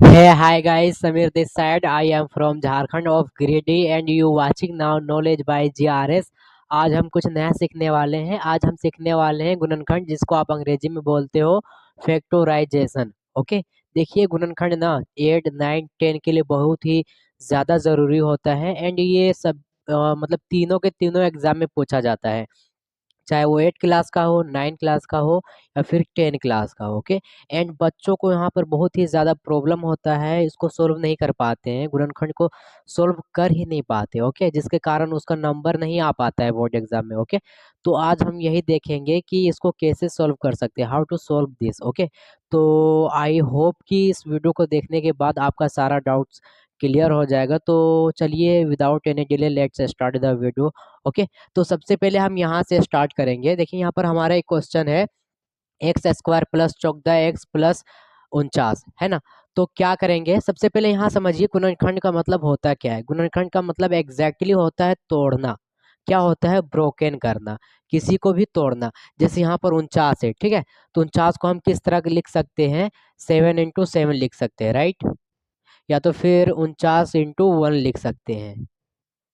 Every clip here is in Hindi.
Hey, hi guys, Samir this side. I am from Jharkhand of Giridih and you watching now Knowledge by GRS। आज हम कुछ नया सीखने वाले हैं। आज हम सीखने वाले हैं गुणनखंड, जिसको आप अंग्रेजी में बोलते हो फैक्टराइजेशन। ओके, देखिए गुणनखंड ना 8, 9, 10 के लिए बहुत ही ज़्यादा ज़रूरी होता है एंड ये सब मतलब तीनों के तीनों एग्जाम में पूछा जाता है, चाहे वो 8 क्लास का हो, 9 क्लास का हो या फिर 10 क्लास का हो। ओके, एंड बच्चों को यहाँ पर बहुत ही ज़्यादा प्रॉब्लम होता है, इसको सोल्व नहीं कर पाते हैं, गुणनखंड को सोल्व कर ही नहीं पाते। ओके, जिसके कारण उसका नंबर नहीं आ पाता है बोर्ड एग्जाम में। ओके, तो आज हम यही देखेंगे कि इसको कैसे सोल्व कर सकते हैं, how to solve this. Okay, तो आई होप कि इस वीडियो को देखने के बाद आपका सारा डाउट्स क्लियर हो जाएगा। तो चलिए without any delay let's start the video. Okay, तो सबसे पहले हम यहाँ से स्टार्ट करेंगे। देखिए यहाँ पर हमारा एक क्वेश्चन है, x square plus 14x plus 49 है ना। तो क्या करेंगे, सबसे पहले यहाँ समझिए गुणनखंड का मतलब होता क्या है। गुणनखंड का मतलब एग्जैक्टली होता है तोड़ना। क्या होता है, ब्रोकन करना, किसी को भी तोड़ना। जैसे यहाँ पर 49 है, ठीक है, तो 49 को हम किस तरह लिख सकते हैं, 7 into 7 लिख सकते हैं, राइट, या तो फिर 49 into 1 लिख सकते हैं,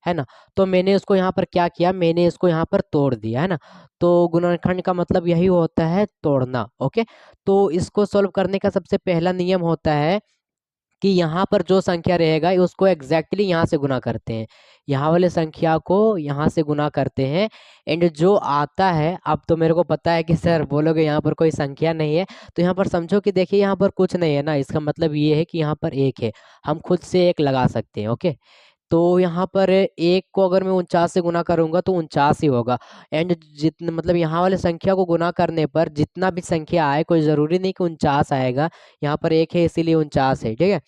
है ना। तो मैंने उसको यहाँ पर क्या किया, मैंने इसको यहाँ पर तोड़ दिया, है ना। तो गुणनखंड का मतलब यही होता है तोड़ना। ओके, तो इसको सॉल्व करने का सबसे पहला नियम होता है कि यहाँ पर जो संख्या रहेगा उसको एग्जैक्टली यहाँ से गुना करते हैं, यहाँ वाले संख्या को यहाँ से गुना करते हैं। एंड जो आता है, अब तो मेरे को पता है कि सर बोलोगे यहाँ पर कोई संख्या नहीं है, तो यहाँ पर समझो कि देखिए यहाँ पर कुछ नहीं है ना, इसका मतलब ये है कि यहाँ पर एक है, हम खुद से एक लगा सकते हैं। ओके, तो यहाँ पर एक को अगर मैं 49 से गुना करूंगा तो 49 ही होगा। एंड जितना मतलब यहाँ वाले संख्या को गुना करने पर जितना भी संख्या आए, कोई ज़रूरी नहीं कि 49 आएगा, यहाँ पर एक है इसीलिए 49 है, ठीक है।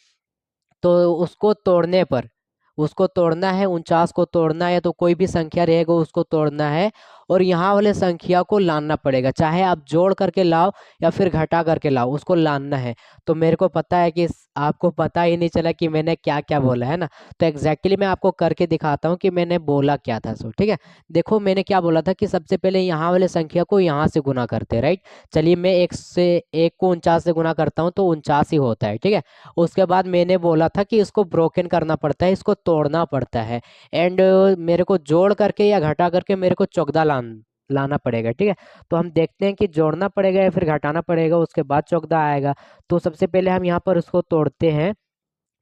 तो उसको तोड़ने पर, उसको तोड़ना है, 49 को तोड़ना है, तो कोई भी संख्या रहेगा उसको तोड़ना है और यहाँ वाले संख्या को लाना पड़ेगा, चाहे आप जोड़ करके लाओ या फिर घटा करके लाओ, उसको लाना है। तो मेरे को पता है कि आपको पता ही नहीं चला कि मैंने क्या क्या बोला है ना। तो एग्जैक्टली मैं आपको करके दिखाता हूँ कि मैंने बोला क्या था। सो ठीक है, देखो मैंने क्या बोला था कि सबसे पहले यहाँ वाले संख्या को यहाँ से गुना करते हैं, राइट। चलिए मैं एक को 49 से गुना करता हूँ तो 49 ही होता है, ठीक है। उसके बाद मैंने बोला था कि इसको ब्रोकन करना पड़ता है, इसको तोड़ना पड़ता है। एंड मेरे को जोड़ करके या घटा करके मेरे को चौगदा लाना पड़ेगा, ठीक है। तो हम देखते हैं कि जोड़ना पड़ेगा या फिर घटाना पड़ेगा, उसके बाद चौगदा आएगा। तो सबसे पहले हम यहाँ पर उसको तोड़ते हैं।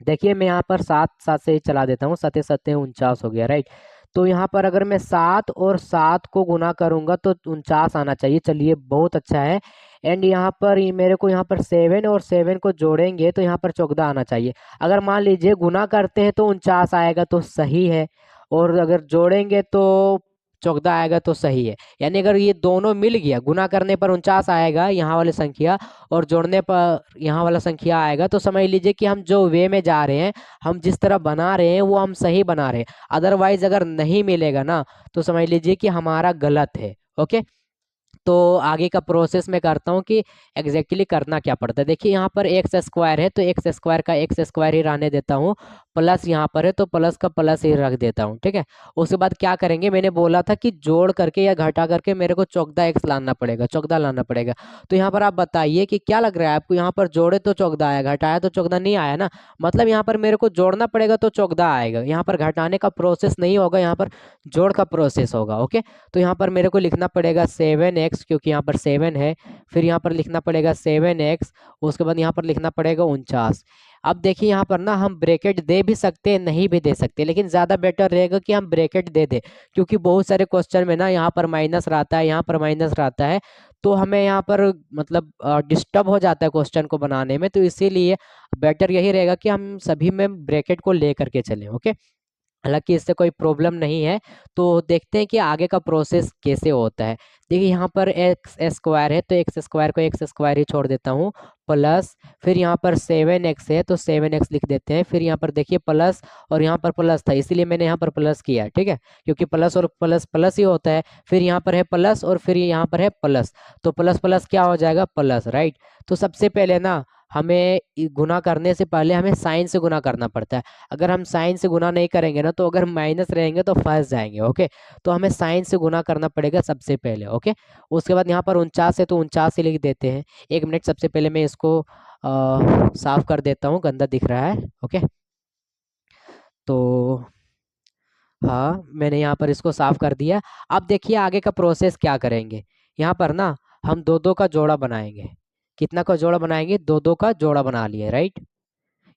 देखिए मैं यहाँ पर 7 7 से ही चला देता हूँ, 7 7 49 हो गया, राइट। तो यहाँ पर अगर मैं 7 और 7 को गुना करूंगा तो 49 आना चाहिए, चलिए बहुत अच्छा है। एंड यहाँ पर मेरे को यहाँ पर 7 और 7 को जोड़ेंगे तो यहाँ पर 14 आना चाहिए। अगर मान लीजिए गुना करते हैं तो 49 आएगा तो सही है, और अगर जोड़ेंगे तो 14 आएगा तो सही है। यानी अगर ये दोनों मिल गया, गुना करने पर 49 आएगा यहाँ वाली संख्या और जोड़ने पर यहाँ वाला संख्या आएगा, तो समझ लीजिए कि हम जो वे में जा रहे हैं, हम जिस तरह बना रहे हैं वो हम सही बना रहे हैं। अदरवाइज अगर नहीं मिलेगा ना, तो समझ लीजिए कि हमारा गलत है। ओके, तो आगे का प्रोसेस मैं करता हूँ कि एग्जैक्टली करना क्या पड़ता है। देखिए यहाँ पर एक्स स्क्वायर है तो एक्स स्क्वायर का एक्स स्क्वायर ही रहने देता हूँ, प्लस यहाँ पर है तो प्लस का प्लस ही रख देता हूँ, ठीक है। उसके बाद क्या करेंगे, मैंने बोला था कि जोड़ करके या घटा करके मेरे को चौगदा एक्स लाना पड़ेगा, चौगदा लाना पड़ेगा। तो यहाँ पर आप बताइए कि क्या लग रहा है आपको, यहाँ पर जोड़े तो चौगदा आया, घटाया तो चौगदा नहीं आया ना। मतलब यहाँ पर मेरे को जोड़ना पड़ेगा तो चौगदा आएगा, यहाँ पर घटाने का प्रोसेस नहीं होगा, यहाँ पर जोड़ का प्रोसेस होगा। ओके, तो यहाँ पर मेरे को लिखना पड़ेगा 7x, क्योंकि यहाँ पर 7 है, फिर यहाँ पर लिखना पड़ेगा 7x, उसके बाद यहाँ पर लिखना पड़ेगा 49। अब देखिए यहाँ पर ना हम ब्रैकेट दे भी सकते हैं, नहीं भी दे सकते, लेकिन ज़्यादा बेटर रहेगा कि हम ब्रैकेट दे दें, क्योंकि बहुत सारे क्वेश्चन में ना यहाँ पर माइनस रहता है, यहाँ पर माइनस रहता है, तो हमें यहाँ पर मतलब डिस्टर्ब हो जाता है क्वेश्चन को बनाने में। तो इसीलिए बेटर यही रहेगा कि हम सभी में ब्रैकेट को ले करके चलें। ओके, हालांकि इससे कोई प्रॉब्लम नहीं है। तो देखते हैं कि आगे का प्रोसेस कैसे होता है। देखिए यहाँ पर एक्स स्क्वायर है तो एक्स स्क्वायर को एक्स स्क्वायर ही छोड़ देता हूँ, प्लस फिर यहाँ पर 7x है तो 7x लिख देते हैं। फिर यहाँ पर देखिए प्लस, और यहाँ पर प्लस था इसीलिए मैंने यहाँ पर प्लस किया, ठीक है, क्योंकि प्लस और प्लस प्लस ही होता है। फिर यहाँ पर है प्लस और फिर यहाँ पर है प्लस, तो प्लस प्लस क्या हो जाएगा, प्लस, राइट। तो सबसे पहले ना हमें गुना करने से पहले हमें साइन से गुना करना पड़ता है। अगर हम साइन से गुना नहीं करेंगे ना, तो अगर माइनस रहेंगे तो फंस जाएंगे। ओके, तो हमें साइन से गुना करना पड़ेगा सबसे पहले। ओके, उसके बाद यहाँ पर 49 है तो 49 ही लिख देते हैं। 1 मिनट, सबसे पहले मैं इसको साफ कर देता हूँ, गंदा दिख रहा है। ओके, तो हाँ, मैंने यहाँ पर इसको साफ कर दिया। अब देखिए आगे का प्रोसेस क्या करेंगे। यहाँ पर ना हम दो दो का जोड़ा बनाएंगे। कितना का जोड़ा बनाएंगे? दो दो का जोड़ा बना लिए, राइट।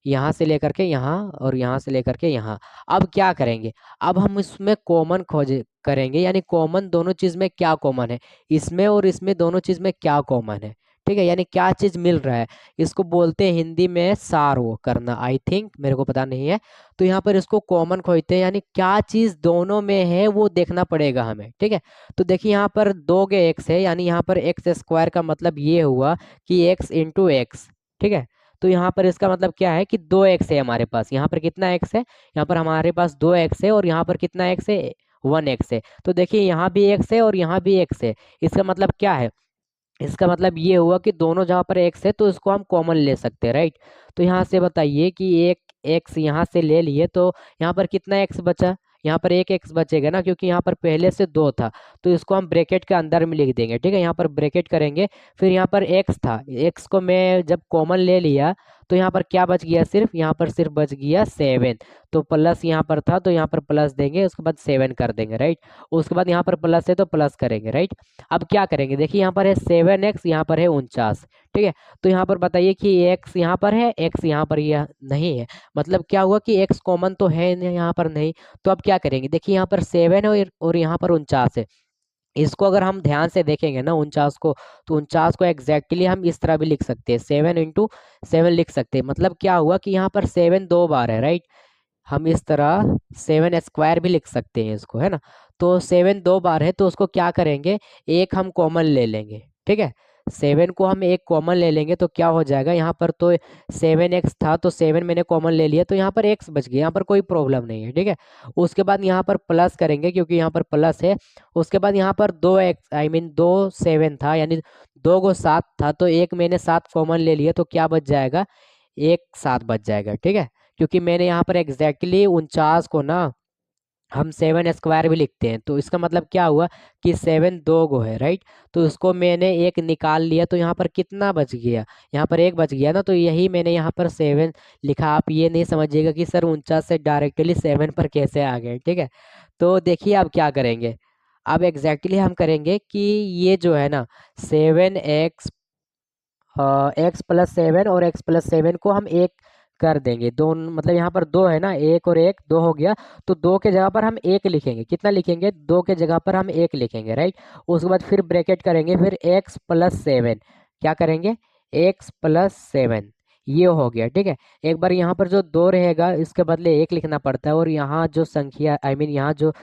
यहाँ से लेकर के यहाँ और यहाँ से लेकर के यहाँ। अब क्या करेंगे? अब हम इसमें कॉमन खोज करेंगे, यानी कॉमन दोनों चीज में क्या कॉमन है, इसमें और इसमें दोनों चीज में क्या कॉमन है। ठीक है, यानी क्या चीज मिल रहा है, इसको बोलते हैं हिंदी में सार वो करना, आई थिंक, मेरे को पता नहीं है। तो यहाँ पर इसको कॉमन खोजते हैं, यानी क्या चीज दोनों में है वो देखना पड़ेगा हमें। ठीक है, तो देखिए यहाँ पर 2 एक्स है, यानी यहाँ पर एक्स स्क्वायर का मतलब ये हुआ कि एक्स इंटू एक्स। ठीक है, तो यहाँ पर इसका मतलब क्या है कि 2 एक्स है हमारे पास। यहाँ पर कितना एक्स है? यहाँ पर हमारे पास 2 एक्स है, और यहाँ पर कितना एक्स है? 1 एक्स है। तो देखिए यहाँ भी एक्स है और यहाँ भी एक्स है। इसका मतलब क्या है? इसका मतलब ये हुआ कि दोनों जहाँ पर एक्स है तो इसको हम कॉमन ले सकते हैं, राइट। तो यहाँ से बताइए कि एक एक्स यहाँ से ले लिए तो यहाँ पर कितना एक्स बचा? यहाँ पर 1 एक्स बचेगा ना, क्योंकि यहाँ पर पहले से 2 था। तो इसको हम ब्रैकेट के अंदर में लिख देंगे। ठीक है, यहाँ पर ब्रैकेट करेंगे। फिर यहाँ पर एक्स था, एक्स को मैं जब कॉमन ले लिया तो यहाँ पर क्या बच गया? सिर्फ यहाँ पर सिर्फ बच गया 7। तो प्लस यहाँ पर था तो यहाँ पर प्लस देंगे, उसके बाद 7 कर देंगे, राइट। उसके बाद यहाँ पर प्लस है तो प्लस करेंगे, राइट। अब क्या करेंगे? देखिए यहाँ पर है 7 एक्स, यहाँ पर है 49। ठीक है, तो यहाँ पर बताइए कि एक्स यहाँ पर है, एक्स यहाँ पर यह नहीं है। मतलब क्या हुआ कि एक्स कॉमन तो है यहाँ पर नहीं। तो अब क्या करेंगे? देखिए यहाँ पर 7 है और यहाँ पर 49 है। इसको अगर हम ध्यान से देखेंगे ना 49 को, तो 49 को एग्जैक्टली हम इस तरह भी लिख सकते हैं, 7 इंटू 7 लिख सकते हैं। मतलब क्या हुआ कि यहाँ पर 7 2 बार है, राइट। हम इस तरह 7 स्क्वायर भी लिख सकते हैं इसको, है ना। तो 7 2 बार है तो उसको क्या करेंगे? एक हम कॉमन ले लेंगे। ठीक है, 7 को हम एक कॉमन ले लेंगे तो क्या हो जाएगा? यहाँ पर तो 7 एक्स था तो 7 मैंने कॉमन ले लिया तो यहाँ पर एक्स बच गया, यहाँ पर कोई प्रॉब्लम नहीं है। ठीक है, उसके बाद यहाँ पर प्लस करेंगे क्योंकि यहाँ पर प्लस है। उसके बाद यहाँ पर 2 एक्स आई मीन 2 7 था, यानी 2 को 7 था तो एक मैंने 7 कॉमन ले लिया तो क्या बच जाएगा? एक 7 बच जाएगा। ठीक है, क्योंकि मैंने यहाँ पर एग्जैक्टली 49 को ना हम 7 स्क्वायर भी लिखते हैं, तो इसका मतलब क्या हुआ कि 7 दो गो है, राइट। तो उसको मैंने एक निकाल लिया तो यहाँ पर कितना बच गया? यहाँ पर एक बच गया ना, तो यही मैंने यहाँ पर 7 लिखा। आप ये नहीं समझिएगा कि सर 49 से डायरेक्टली 7 पर कैसे आ गए। ठीक है, तो देखिए अब क्या करेंगे। अब एग्जैक्टली हम करेंगे कि ये जो है ना 7 एक्स, एक्स प्लस 7 और एक्स प्लस 7 को हम एक कर देंगे। दो मतलब यहाँ पर 2 है ना, एक और एक 2 हो गया। तो 2 के जगह पर हम एक लिखेंगे। कितना लिखेंगे? 2 के जगह पर हम एक लिखेंगे, राइट। उसके बाद फिर ब्रैकेट करेंगे, फिर एक्स प्लस 7। क्या करेंगे? एक्स प्लस 7, ये हो गया। ठीक है, एक बार यहाँ पर जो 2 रहेगा इसके बदले एक लिखना पड़ता है, और यहाँ जो संख्या आई मीन यहाँ जो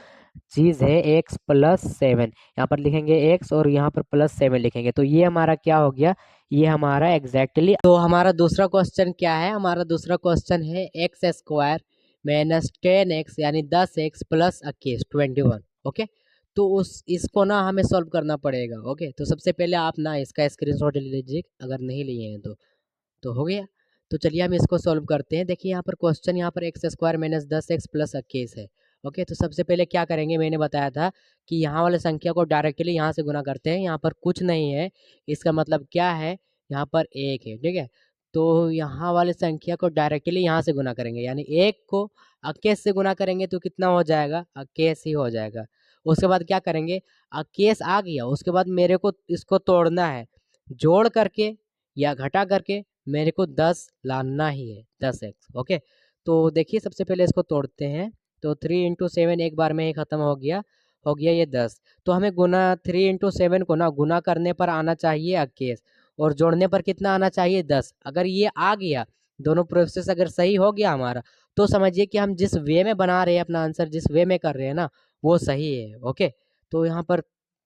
चीज है एक्स प्लस 7, यहाँ पर लिखेंगे एक्स और यहाँ पर प्लस 7 लिखेंगे। तो ये हमारा क्या हो गया? ये हमारा एग्जैक्टली तो हमारा दूसरा क्वेश्चन क्या है? हमारा दूसरा क्वेश्चन है एक्स स्क्वायर माइनस 10 एक्स यानी 10 एक्स प्लस 21। ओके, तो उस इसको ना हमें सॉल्व करना पड़ेगा। ओके, तो सबसे पहले आप ना इसका स्क्रीनशॉट ले लीजिए अगर नहीं लिए हैं तो हो गया। तो चलिए हम इसको सॉल्व करते हैं। देखिए यहाँ पर क्वेश्चन, यहाँ पर x square minus 10 x plus 21 है। ओके, तो सबसे पहले क्या करेंगे? मैंने बताया था कि यहाँ वाले संख्या को डायरेक्टली यहाँ से गुना करते हैं। यहाँ पर कुछ नहीं है, इसका मतलब क्या है? यहाँ पर एक है। ठीक है, तो यहाँ वाले संख्या को डायरेक्टली यहाँ से गुना करेंगे, यानी एक को 21 से गुना करेंगे तो कितना हो जाएगा? 21 ही हो जाएगा। उसके बाद क्या करेंगे? 21 आ गया, उसके बाद मेरे को इसको तोड़ना है, जोड़ करके या घटा करके मेरे को 10 लाना ही है, 10 एक्स। ओके, तो देखिए सबसे पहले इसको तोड़ते हैं। तो 3 इंटू 7 एक बार में ही खत्म हो गया ये 10। तो हमें गुना 3 इंटू 7 को ना गुना करने पर आना चाहिए 21, और जोड़ने पर कितना आना चाहिए? 10। अगर ये आ गया, दोनों प्रोसेस अगर सही हो गया हमारा, तो समझिए कि हम जिस वे में बना रहे हैं अपना आंसर, जिस वे में कर रहे हैं ना, वो सही है। ओके, तो यहाँ पर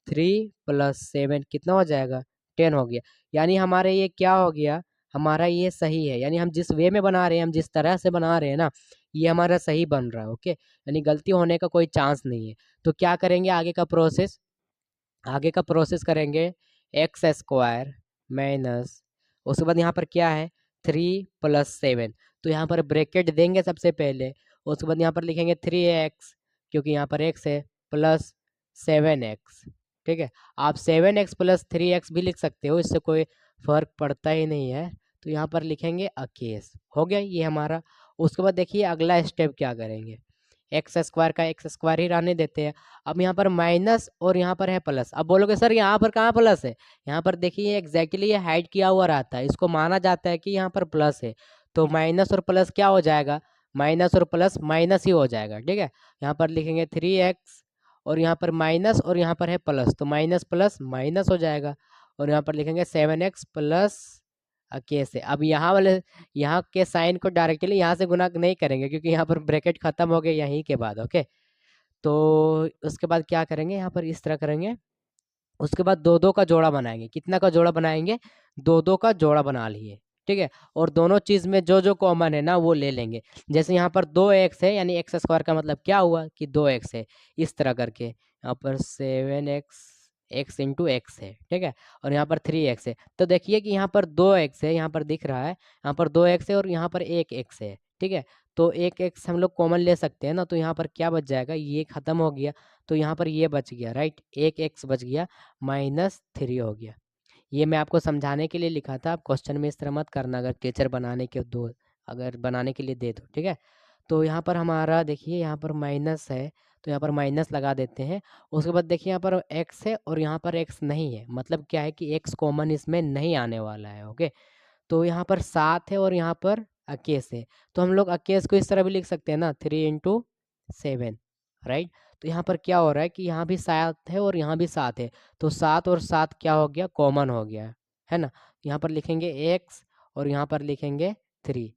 3 + 7 कितना हो जाएगा? 10 हो गया। यानी हमारे ये क्या हो गया? हमारा ये सही है, यानी हम जिस वे में बना रहे हैं, हम जिस तरह से बना रहे हैं ना, ये हमारा सही बन रहा है। ओके, यानी गलती होने का कोई चांस नहीं है। तो क्या करेंगे आगे का प्रोसेस? आगे का प्रोसेस करेंगे एक्स स्क्वायर माइनस, उसके बाद यहाँ पर क्या है? 3 + 7। तो यहाँ पर ब्रैकेट देंगे सबसे पहले, उसके बाद यहाँ पर लिखेंगे 3x, क्योंकि यहाँ पर x है, प्लस 7x। ठीक है, आप 7x + 3x भी लिख सकते हो, इससे कोई फर्क पड़ता ही नहीं है। तो यहाँ पर लिखेंगे अकेस। हो गया ये हमारा। उसके बाद देखिए अगला स्टेप क्या करेंगे, एक्स स्क्वायर का एक्स स्क्वायर ही रहने देते हैं। अब यहाँ पर माइनस और यहाँ पर है प्लस। अब बोलोगे सर यहाँ पर कहाँ प्लस है, यहाँ पर देखिए एग्जैक्टली ये हाइड किया हुआ रहता है, इसको माना जाता है कि यहाँ पर प्लस है। तो माइनस और प्लस क्या हो जाएगा, माइनस और प्लस माइनस ही हो जाएगा। ठीक है, यहाँ पर लिखेंगे 3x और यहाँ पर माइनस और यहाँ पर है प्लस, तो माइनस प्लस माइनस हो जाएगा। और यहाँ पर लिखेंगे 7x प्लस कैसे। अब यहाँ वाले यहाँ के साइन को डायरेक्टली यहाँ से गुना नहीं करेंगे, क्योंकि यहाँ पर ब्रैकेट खत्म हो गए यहीं के बाद। ओके, तो उसके बाद क्या करेंगे, यहाँ पर इस तरह करेंगे। उसके बाद दो दो का जोड़ा बनाएंगे। कितना का जोड़ा बनाएंगे, दो दो का जोड़ा बना लिए। ठीक है, और दोनों चीज में जो जो कॉमन है ना वो ले लेंगे। जैसे यहाँ पर 2x है, यानी एक्स स्क्वायर का मतलब क्या हुआ कि 2x है। इस तरह करके यहाँ पर 7x x इंटू एक्स है। ठीक है, और यहाँ पर 3x है। तो देखिए कि यहाँ पर 2x है, यहाँ पर दिख रहा है, यहाँ पर 2x है और यहाँ पर 1x है। ठीक है, तो 1x हम लोग कॉमन ले सकते हैं ना, तो यहाँ पर क्या बच जाएगा, ये खत्म हो गया, तो यहाँ पर ये बच गया, राइट, 1x बच गया, -3 हो गया। ये मैं आपको समझाने के लिए लिखा था, आप क्वेश्चन में इस तरह मत करना, अगर टीचर बनाने के दो, अगर बनाने के लिए दे दो। ठीक है, तो यहाँ पर हमारा देखिए यहाँ पर माइनस है, तो यहाँ पर माइनस लगा देते हैं। उसके बाद देखिए यहाँ पर x है और यहाँ पर x नहीं है, मतलब क्या है कि x कॉमन इसमें नहीं आने वाला है। ओके, तो यहाँ पर 7 है और यहाँ पर अकेस है, तो हम लोग अकेस को इस तरह भी लिख सकते हैं ना, 3 × 7, राइट। तो यहाँ पर क्या हो रहा है कि यहाँ भी 7 है और यहाँ भी 7 है, तो 7 और 7 क्या हो गया, कॉमन हो गया है ना। यहाँ पर लिखेंगे x और यहाँ पर लिखेंगे 3।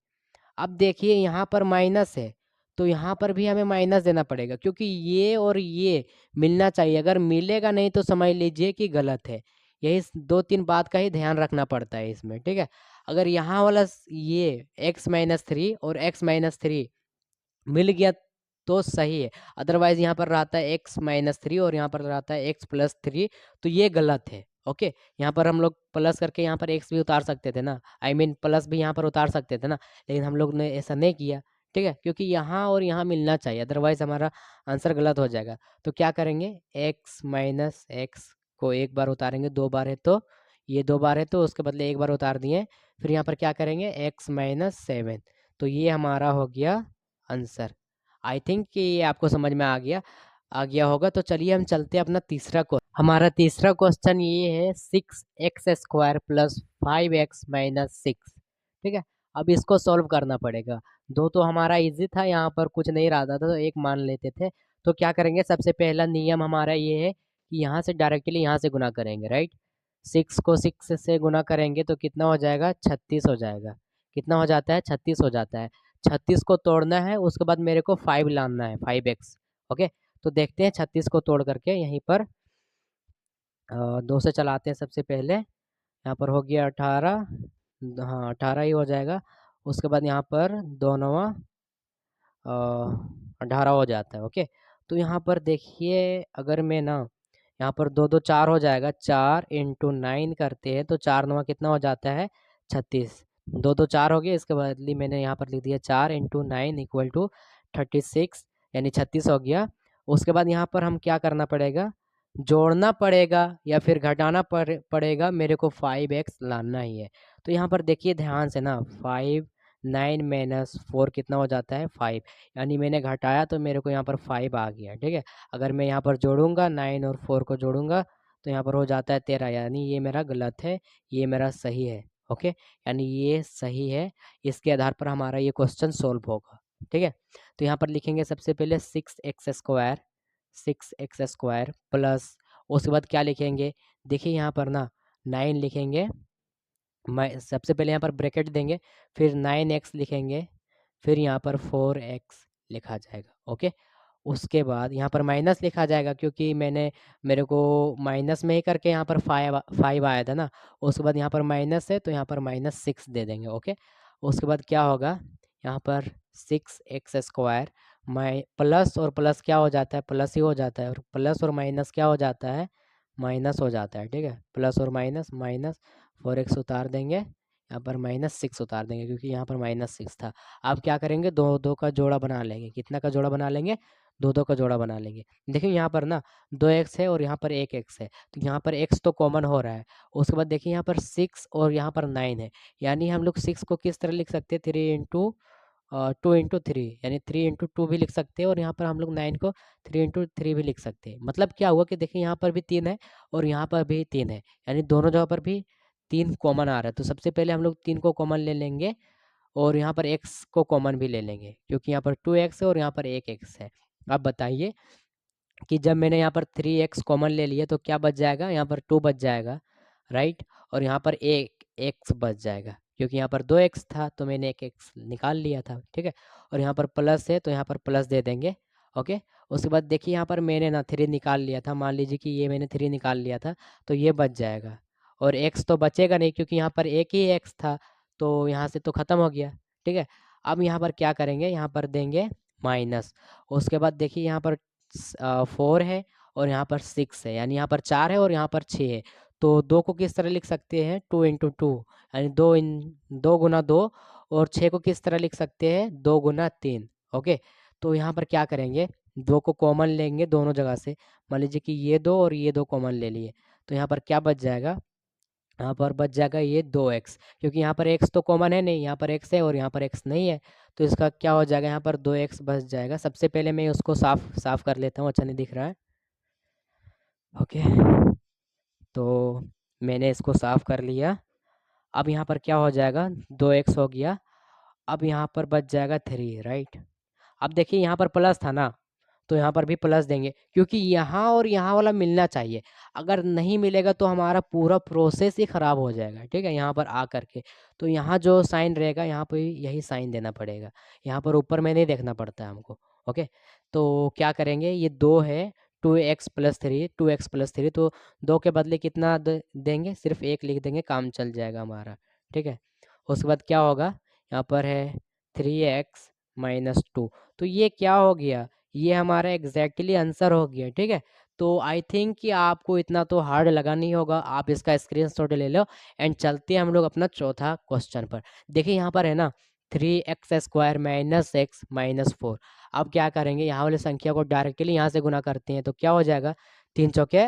अब देखिए यहाँ पर माइनस है, तो यहाँ पर भी हमें माइनस देना पड़ेगा, क्योंकि ये और ये मिलना चाहिए, अगर मिलेगा नहीं तो समझ लीजिए कि गलत है। यही 2-3 बात का ही ध्यान रखना पड़ता है इसमें। ठीक है, अगर यहाँ वाला ये x-3 और x-3 मिल गया तो सही है, अदरवाइज यहाँ पर रहता है x-3 और यहाँ पर रहता है x+3, तो ये गलत है। ओके, यहाँ पर हम लोग प्लस करके यहाँ पर x भी उतार सकते थे ना, आई मीन प्लस भी यहाँ पर उतार सकते थे ना, लेकिन हम लोग ने ऐसा नहीं किया। ठीक है, क्योंकि यहाँ और यहाँ मिलना चाहिए, अदरवाइज हमारा आंसर गलत हो जाएगा। तो क्या करेंगे, x-x को एक बार उतारेंगे, 2 बार है तो ये 2 बार है तो उसके बदले एक बार उतार दिए। फिर यहाँ पर क्या करेंगे, x-7, तो ये हमारा हो गया आंसर। आई थिंक कि ये आपको समझ में आ गया होगा। तो चलिए हम चलते हैं अपना तीसरा क्वेश्चन। हमारा तीसरा क्वेश्चन ये है 6x² + 5x-6। ठीक है, अब इसको सॉल्व करना पड़ेगा। दो तो हमारा इजी था, यहाँ पर कुछ नहीं रहा था, तो एक मान लेते थे। तो क्या करेंगे, सबसे पहला नियम हमारा ये है कि यहाँ से डायरेक्टली यहाँ से गुना करेंगे, राइट। 6 को 6 से गुना करेंगे तो कितना हो जाएगा, 36 हो जाएगा। कितना हो जाता है, 36 हो जाता है। 36 को तोड़ना है, उसके बाद मेरे को 5 लाना है, 5x। ओके, तो देखते हैं 36 को तोड़ करके यहीं पर 2 से चलाते हैं सबसे पहले। यहाँ पर हो गया 18, हाँ 18 ही हो जाएगा। उसके बाद यहाँ पर 2 9 18 हो जाता है। ओके, तो यहाँ पर देखिए अगर मैं ना यहाँ पर 2 2 4 हो जाएगा, 4 × 9 करते हैं तो 4 9 कितना हो जाता है, 36। 2 2 4 हो गया, इसके बदले मैंने यहाँ पर लिख दिया 4 × 9 = 36, यानी 36 हो गया। उसके बाद यहाँ पर हम क्या करना पड़ेगा, जोड़ना पड़ेगा या फिर घटाना पड़ेगा, मेरे को 5x लाना ही है। तो यहाँ पर देखिए ध्यान से ना, 5 9 - 4 कितना हो जाता है, 5, यानी मैंने घटाया तो मेरे को यहाँ पर 5 आ गया। ठीक है, अगर मैं यहाँ पर जोड़ूंगा 9 और 4 को जोड़ूंगा तो यहाँ पर हो जाता है 13, यानी ये मेरा गलत है, ये मेरा सही है। ओके, यानी ये सही है, इसके आधार पर हमारा ये क्वेश्चन सोल्व होगा। ठीक है, तो यहाँ पर लिखेंगे सबसे पहले 6x² प्लस, उसके बाद क्या लिखेंगे, देखिए यहाँ पर ना 9 लिखेंगे, मैं सबसे पहले यहाँ पर ब्रैकेट देंगे, फिर 9x लिखेंगे, फिर यहाँ पर 4x लिखा जाएगा। ओके, उसके बाद यहाँ पर माइनस लिखा जाएगा, क्योंकि मेरे को माइनस में ही करके यहाँ पर 5 आया था ना। उसके बाद यहाँ पर माइनस है तो यहाँ पर -6 दे देंगे। ओके, उसके बाद क्या होगा, यहाँ पर 6x² प्लस और प्लस क्या हो जाता है, प्लस ही हो जाता है, और प्लस और माइनस क्या हो जाता है, माइनस हो जाता है। ठीक है, प्लस और माइनस, -4x उतार देंगे, यहाँ पर -6 उतार देंगे क्योंकि यहाँ पर -6 था। अब क्या करेंगे, दो दो का जोड़ा बना लेंगे। कितना का जोड़ा बना लेंगे, दो दो का जोड़ा बना लेंगे। देखिए यहाँ पर ना 2x है और यहाँ पर 1x है, तो यहाँ पर x तो कॉमन हो रहा है। उसके बाद देखिए यहाँ पर 6 और यहाँ पर 9 है, यानी हम लोग 6 को किस तरह लिख सकते हैं, 2 इंटू 3, यानी 3 इंटू 2 भी लिख सकते हैं। और यहाँ पर हम लोग 9 को 3 इंटू 3 भी लिख सकते हैं। मतलब क्या हुआ कि देखिए यहाँ पर भी 3 है और यहाँ पर भी 3 है, यानी दोनों जगह पर भी 3 कॉमन आ रहा है। तो सबसे पहले हम लोग 3 को कॉमन ले लेंगे और यहाँ पर x को कॉमन भी ले लेंगे, क्योंकि यहाँ पर 2x है और यहाँ पर 1x है। अब बताइए कि जब मैंने यहाँ पर 3x कॉमन ले लिया तो क्या बच जाएगा, यहाँ पर 2 बच जाएगा, राइट। और यहाँ पर एक x बच जाएगा, क्योंकि यहाँ पर 2x था तो मैंने एक x निकाल लिया था, ठीक है। और यहाँ पर प्लस है तो यहाँ पर प्लस दे देंगे, ओके। उसके बाद देखिए यहाँ पर मैंने ना 3 निकाल लिया था, मान लीजिए कि ये मैंने 3 निकाल लिया था, तो ये बच जाएगा। और x तो बचेगा नहीं क्योंकि यहाँ पर एक ही x था, तो यहाँ से तो ख़त्म हो गया, ठीक है। अब यहाँ पर क्या करेंगे, यहाँ पर देंगे माइनस। उसके बाद देखिए यहाँ पर 4 है और यहाँ पर 6 है, यानी यहाँ पर 4 है और यहाँ पर 6 है। तो 2 को किस तरह लिख सकते हैं, 2 इंटू 2, यानी 2 गुना 2। और 6 को किस तरह लिख सकते हैं, 2 गुना 3, ओके। तो यहाँ पर क्या करेंगे, 2 को कॉमन लेंगे दोनों जगह से। मान लीजिए कि ये 2 और ये 2 कॉमन ले लिए, तो यहाँ पर क्या बच जाएगा, यहाँ पर बच जाएगा ये 2x, क्योंकि यहाँ पर x तो कॉमन है नहीं, यहाँ पर x है और यहाँ पर x नहीं है, तो इसका क्या हो जाएगा, यहाँ पर 2x बच जाएगा। सबसे पहले मैं उसको साफ साफ कर लेता हूँ, अच्छा नहीं दिख रहा है, ओके। तो मैंने इसको साफ कर लिया। अब यहाँ पर क्या हो जाएगा, 2x हो गया। अब यहाँ पर बच जाएगा 3, राइट। अब देखिए यहाँ पर प्लस था ना, तो यहाँ पर भी प्लस देंगे, क्योंकि यहाँ और यहाँ वाला मिलना चाहिए। अगर नहीं मिलेगा तो हमारा पूरा प्रोसेस ही ख़राब हो जाएगा, ठीक है, यहाँ पर आ करके। तो यहाँ जो साइन रहेगा यहाँ पे यही साइन देना पड़ेगा, यहाँ पर ऊपर में नहीं देखना पड़ता है हमको, ओके। तो क्या करेंगे, ये 2 है, 2x+3, तो 2 के बदले कितना देंगे, सिर्फ 1 लिख देंगे, काम चल जाएगा हमारा, ठीक है। उसके बाद क्या होगा, यहाँ पर है 3x-2, तो ये क्या हो गया, ये हमारा एग्जैक्टली आंसर हो गया, ठीक है। तो आई थिंक कि आपको इतना तो हार्ड लगा नहीं होगा, आप इसका स्क्रीनशॉट ले लो। एंड चलते हैं हम लोग अपना चौथा क्वेश्चन पर। देखिए यहाँ पर है ना 3x² - x-4। अब क्या करेंगे, यहाँ वाली संख्या को डायरेक्टली यहाँ से गुना करते हैं, तो क्या हो जाएगा, 3 चौके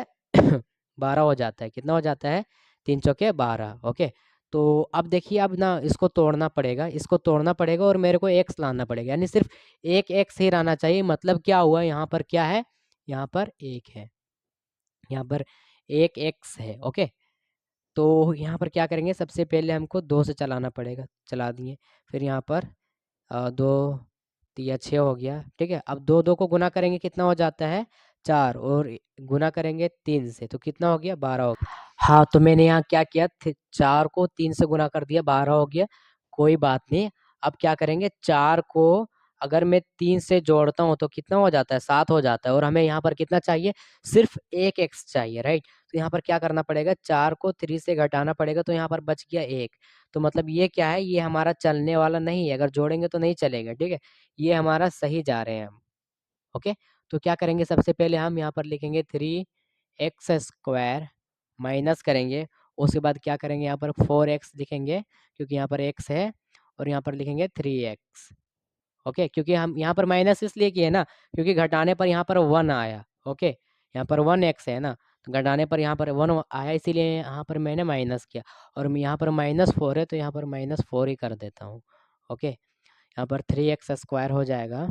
12 हो जाता है। कितना हो जाता है, 3 चौके 12, ओके। तो अब देखिए, अब ना इसको तोड़ना पड़ेगा, इसको तोड़ना पड़ेगा और मेरे को एक्स लाना पड़ेगा, यानी सिर्फ एक एक्स ही रहना चाहिए। मतलब क्या हुआ, यहाँ पर क्या है, यहाँ पर एक है, यहाँ पर एक एक्स है, ओके। तो यहाँ पर क्या करेंगे, सबसे पहले हमको 2 से चलाना पड़ेगा, चला दिए। फिर यहाँ पर 2 तिया 6 हो गया, ठीक है। अब 2 2 को गुना करेंगे, कितना हो जाता है, 4, और गुना करेंगे 3 से, तो कितना हो गया, 12 हो गया। हाँ, तो मैंने यहाँ क्या किया, 4 को 3 से गुना कर दिया, 12 हो गया, कोई बात नहीं। अब क्या करेंगे, 4 को अगर मैं 3 से जोड़ता हूँ तो कितना हो जाता है, 7 हो जाता है। और हमें यहाँ पर कितना चाहिए, सिर्फ एक एक्स चाहिए, राइट। तो यहाँ पर क्या करना पड़ेगा, 4 को 3 से घटाना पड़ेगा, तो यहाँ पर बच गया 1। तो मतलब ये क्या है, ये हमारा चलने वाला नहीं है, अगर जोड़ेंगे तो नहीं चलेगा, ठीक है। ये हमारा सही जा रहे हैं हम, ओके। तो क्या करेंगे, सबसे पहले हम यहाँ पर लिखेंगे 3x² माइनस करेंगे। उसके बाद क्या करेंगे, यहाँ पर 4x लिखेंगे, क्योंकि यहाँ पर x है। और यहाँ पर लिखेंगे 3x, ओके। क्योंकि हम यहाँ पर माइनस इसलिए किए ना, क्योंकि घटाने पर यहाँ पर 1 आया, ओके। यहाँ पर 1x है ना, तो घटाने पर यहाँ पर 1 आया, इसीलिए यहाँ पर मैंने माइनस किया। और यहाँ पर -4 है, तो यहाँ पर -4 ही कर देता हूँ, ओके। यहाँ पर 3x² हो जाएगा,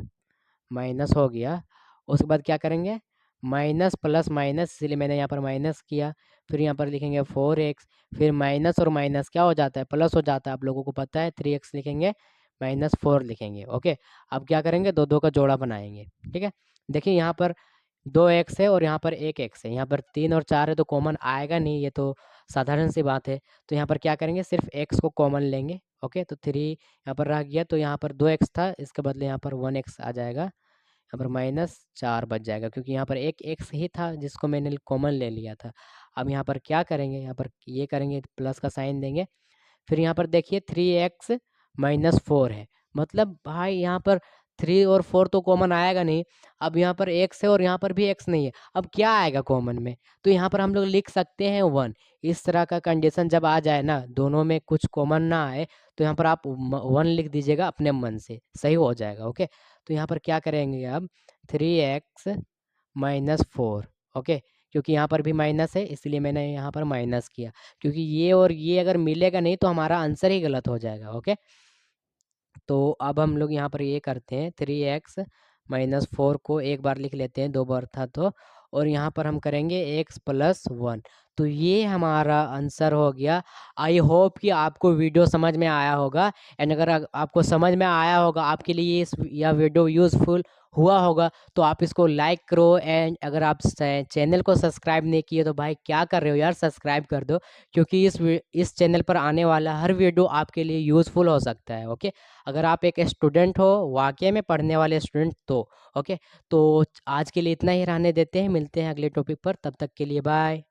माइनस हो गया। उसके बाद क्या करेंगे, माइनस प्लस माइनस, इसलिए मैंने यहाँ पर माइनस किया। फिर यहाँ पर लिखेंगे 4x, फिर माइनस और माइनस क्या हो जाता है, प्लस हो जाता है, आप लोगों को पता है। 3x लिखेंगे, -4 लिखेंगे, ओके। अब क्या करेंगे, दो दो का जोड़ा बनाएंगे, ठीक है। देखिए यहाँ पर 2x है और यहाँ पर 1x है, यहाँ पर 3 और 4 है, तो कॉमन आएगा नहीं, ये तो साधारण सी बात है। तो यहाँ पर क्या करेंगे, सिर्फ x को कॉमन लेंगे, ओके। तो 3 यहाँ पर रह गया, तो यहाँ पर 2x था, इसके बदले यहाँ पर 1x आ जाएगा। यहाँ पर -4 बच जाएगा, क्योंकि यहाँ पर एक एक्स ही था जिसको मैंने कॉमन ले लिया था। अब यहाँ पर क्या करेंगे, यहाँ पर ये करेंगे, प्लस का साइन देंगे। फिर यहाँ पर देखिए 3x - 4 है, मतलब भाई यहाँ पर 3 और 4 तो कॉमन आएगा नहीं। अब यहाँ पर x है और यहाँ पर भी x नहीं है, अब क्या आएगा कॉमन में? तो यहाँ पर हम लोग लिख सकते हैं 1। इस तरह का कंडीशन जब आ जाए ना, दोनों में कुछ कॉमन ना आए, तो यहाँ पर आप 1 लिख दीजिएगा अपने मन से, सही हो जाएगा। ओके, तो यहाँ पर क्या करेंगे अब, 3x माइनस 4। ओके, क्योंकि यहाँ पर भी माइनस है इसलिए मैंने यहाँ पर माइनस किया, क्योंकि ये और ये अगर मिलेगा नहीं तो हमारा आंसर ही गलत हो जाएगा। ओके, तो अब हम लोग यहाँ पर ये करते हैं, 3x माइनस 4 को एक बार लिख लेते हैं, 2 बार था तो, और यहाँ पर हम करेंगे x प्लस 1। तो ये हमारा आंसर हो गया। आई होप कि आपको वीडियो समझ में आया होगा, एंड अगर आपको समझ में आया होगा, आपके लिए इस यह वीडियो यूज़फुल हुआ होगा, तो आप इसको लाइक करो। एंड अगर आप चैनल को सब्सक्राइब नहीं किए तो भाई क्या कर रहे हो यार, सब्सक्राइब कर दो, क्योंकि इस चैनल पर आने वाला हर वीडियो आपके लिए यूज़फुल हो सकता है। ओके, अगर आप एक स्टूडेंट हो, वाकई में पढ़ने वाले स्टूडेंट, तो ओके, तो आज के लिए इतना ही रहने देते हैं, मिलते हैं अगले टॉपिक पर, तब तक के लिए बाय।